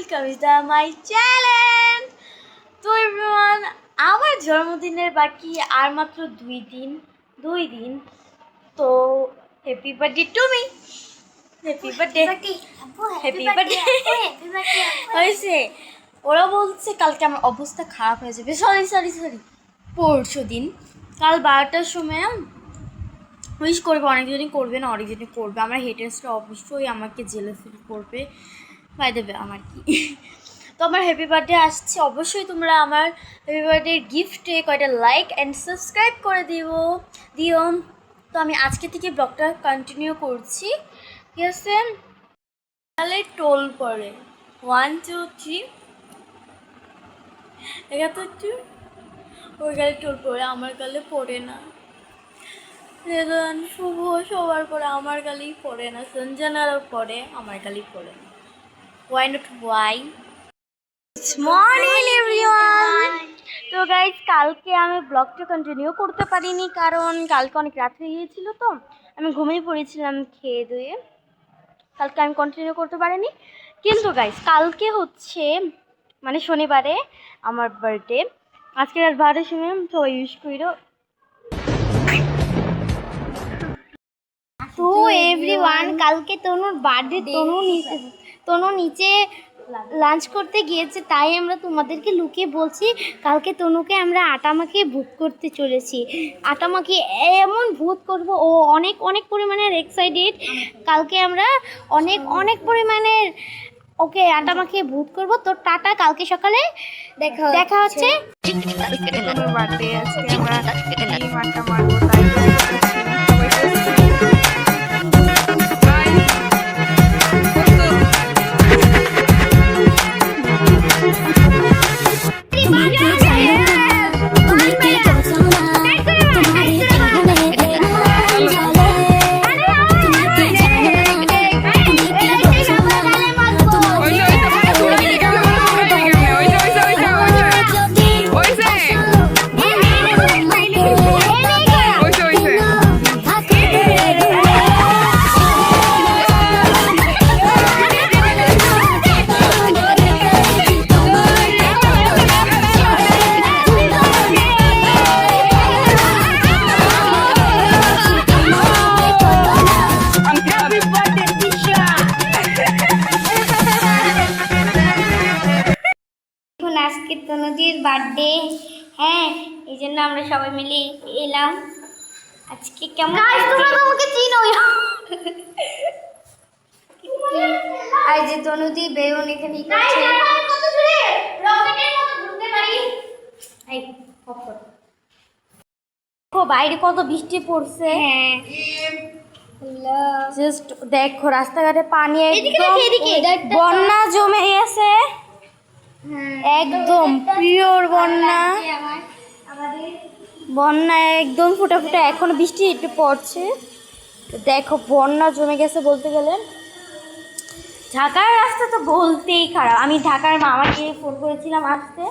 Welcome to my channel. তো everyone, আমার জন্মদিনের বাকি আর মাত্র 2 দিন। তো happy birthday to me. Happy birthday, happy birthday. হয়েছে, ওরা বলছে কালকে আমার অবস্থা খারাপ হয়ে যাবে। সরি, পরশু দিন কাল 12টার সময় উইশ করবে, অনেকজনই করবে না, অনেকজনই করবে। আমার হেটার্সরা অবশ্যই আমাকে জেলে ফিল করবে, পাই দেবে আমার কি। তো আমার হ্যাপি বার্থডে আসছে, অবশ্যই তোমরা আমার হ্যাপি বার্থডে গিফটে কয়টা লাইক অ্যান্ড সাবস্ক্রাইব করে দিও। তো আমি আজকে থেকে ব্লগটা কন্টিনিউ করছি, ঠিক আছে? তাহলে টোল পড়ে 1 2 3 এগাতো ওই গালে টোল পড়ে, আমার গালে পড়ে না। রেজন, শুভ সবার পরে আমার গালেই পড়ে না, সঞ্জনারও পড়ে, আমার গালেই পড়ে না। Why not why? Morning everyone. তো গাইজ, কালকে আমি ব্লগটা কন্টিনিউ করতে পারিনি, কারণ কালকে অনেক রাত হয়ে গিয়েছিল। তো আমি ঘুমিয়ে পড়েছিলাম খেয়ে ধুয়ে, কালকে আমি কন্টিনিউ করতে পারিনি। কিন্তু গাইজ, কালকে হচ্ছে মানে শনিবারে আমার বার্থডে। আজকে রাত 12টার সময় তো ইউজ করো। তো এভরিওয়ান, কালকে তনুর বার্থডে, তনু নিচে লাঞ্চ করতে গিয়েছে, তাই আমরা তোমাদেরকে লুকিয়ে বলছি কালকে তনুকে আমরা আটা মাখিয়ে ভূত করতে চলেছি। আটা মাখিয়ে এমন ভূত করব, ও অনেক পরিমাণের এক্সাইটেড। কালকে আমরা অনেক পরিমাণের ওকে আটা মাখিয়ে ভূত করব। তো টাটা, কালকে সকালে দেখা হচ্ছে। তনুর বার্থডে, আজকে আমরা ডিম আটা মারবো, তাই আজকে তনুদির বার্থডে, হ্যাঁ, এই জন্য আমরা সবাই মিলে এলাম। আজকে কেমন আমাকে চিনো? আর যে তনুদি বেরোন এখানে দেখো বাইরে কত বৃষ্টি পড়ছে। হ্যাঁ, জাস্ট দেখো রাস্তাঘাটে পানি, বন্যা জমে গেছে, একদম পিওর বন্যা একদম ফুটা এখনো বৃষ্টি একটু পড়ছে। দেখো বন্যা জমে গেছে বলতে গেলে। ঢাকার রাস্তা তো বলতেই খারাপ। আমি ঢাকার মামাকে ফোন করেছিলাম আসতে,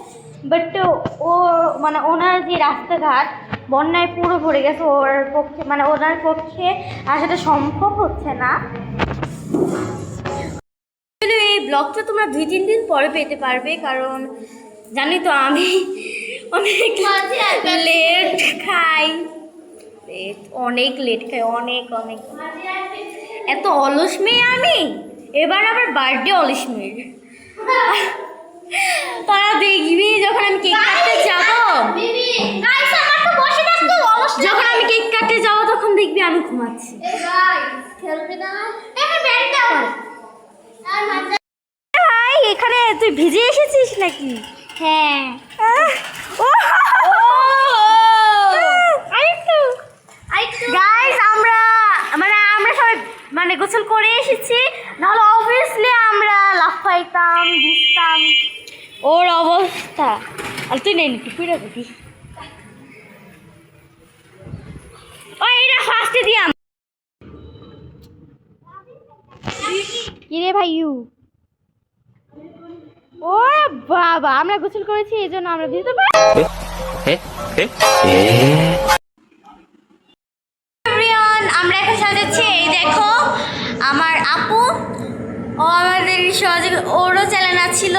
বাট ও মানে ওনার যে রাস্তাঘাট বন্যায় পুরো ভরে গেছে, ওনার পক্ষে আসাটা সম্ভব হচ্ছে না। এই ব্লগটা তোমরা 2-3 দিন পরে পেতে পারবে, কারণ জানি তো আমি অনেক লেট খাই, অনেক এত অলস মেয়ে আমি। এবার আবার বার্থডে অলস মেয়ে। তারা দেখবি যখন আমি কেক কাটতে যাবো, তখন দেখবি আমি ঘুমাচ্ছি। ভাই, এখানে তুই ভিজে এসেছিস নাকি? হ্যাঁ, গাইস, আমরা সবাই গোসল করে এসেছি, নাহলে অবভিয়াসলি আমরা লাফাইতাম, ভিজতাম। ওর অবস্থা। আর তুই নেই টুপি রাখবি, এটা ফার্স্টে দিয়াম। কিরে ভাইউ, ও বাবা, আমরা গোসল করেছি এই জন্য আমরা ভিজতে পারি। আমরা এখন সাজাচ্ছি, এই দেখো আমার আপু, ও আমাদের সহজে ওরও চ্যালেঞ্জ ছিল,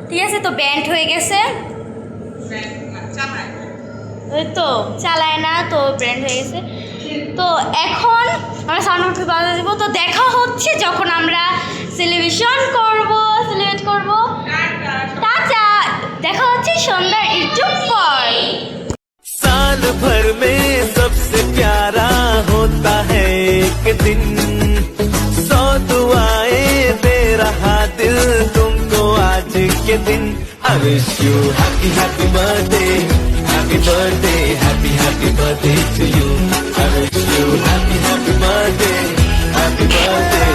ঠিক আছে, তো ব্যান্ড হয়ে গেছে, ওই তো চালায় না, তো ব্যান্ড হয়ে গেছে। তো এখন আমরা সাউন্ড বক্স বাজা দেবো। তো দেখা হচ্ছে যখন আমরা সেলিব্রেট করব। টাটা, দেখা হচ্ছে সন্ধ্যার একটু পর। साल भर में सबसे प्यारा होता है एक दिन, 100 दुआएं दे रहा दिल तुमको आज के दिन। I wish you happy happy birthday, happy birthday, happy happy birthday to you. I wish you happy happy birthday, happy birthday,